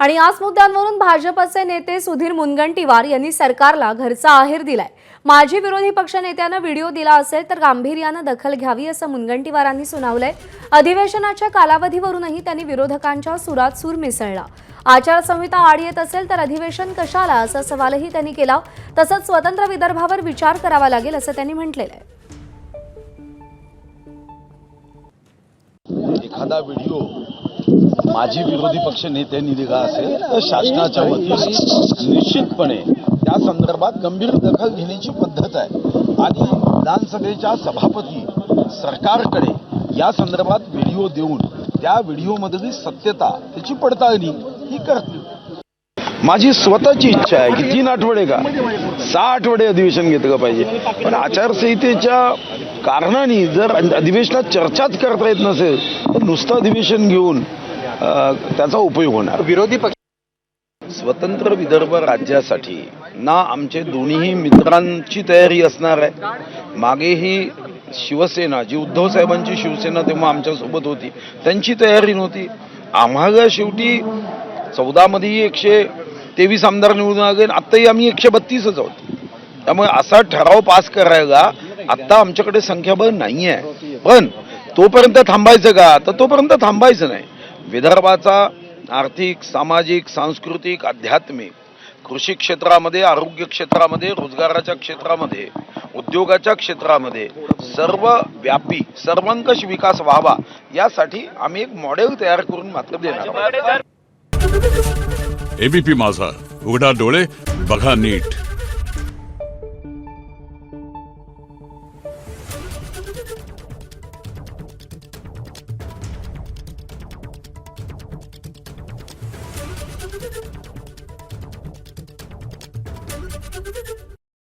आणि याच मुद्द्यांवरून भाजपचे नेते सुधीर मुनगंटीवार यांनी सरकारला घरचा आहेर दिलाय। माजी विरोधी पक्षनेत्यानं व्हिडिओ दिला असेल तर गांभीर्यानं दखल घ्यावी असं मुनगंटीवारांनी सुनावलंय। अधिवेशनाच्या कालावधीवरूनही त्यांनी विरोधकांच्या सुरात सूर मिसळला। आचारसंहिता आड येत असेल तर अधिवेशन कशाला असा सवालही त्यांनी केला। तसंच स्वतंत्र विदर्भावर विचार करावा लागेल असं त्यांनी म्हटलेलं आहे। एखादा व्हिडिओ माजी विरोधी पक्ष नेत्यांनी दिला असेल तर शासनाच्या वतीने निश्चितपणे त्या संदर्भात गंभीर दखल घेण्याची पद्धत आहे आणि विधानसभेच्या सभापती सरकारकडे या संदर्भात व्हिडिओ देऊन त्या व्हिडिओमधली सत्यता त्याची पडताळणी ही करतील। माझी स्वतःची इच्छा आहे की 3 आठवडे का 6 आठवडे अधिवेशन घेतलं पाहिजे, पण आचारसंहितेच्या कारणाने जर अधिवेशनात चर्चाच करता येत नसेल तर नुसतं अधिवेशन घेऊन त्याचा उपयोग होणार। विरोधी पक्ष स्वतंत्र विदर्भ राज्यासाठी ना आमचे दोन्ही मित्रांची तयारी असणार आहे। मागेही शिवसेना जी उद्धव साहेबांची शिवसेना तेव्हा आमच्यासोबत होती त्यांची तयारी नव्हती। आम्हाला शेवटी 14 मध्ये 123 आमदार निवडून आले, आत्ताही आम्ही 132च आहोत। त्यामुळे असा ठराव पास करायला आत्ता आमच्याकडे संख्याबळ नाही आहे, पण तोपर्यंत थांबायचं का? तर तोपर्यंत थांबायचं नाही। विदर्भाचा आर्थिक, सामाजिक, सांस्कृतिक, आध्यात्मिक, कृषी क्षेत्रामध्ये, आरोग्य क्षेत्रामध्ये, रोजगाराच्या क्षेत्रामध्ये, उद्योगाच्या क्षेत्रामध्ये सर्व व्यापी सर्वंकष विकास व्हावा यासाठी आम्ही एक मॉडेल तयार करून मात्र देणार। एबीपी माझा, उघडा डोळे बघा नीट।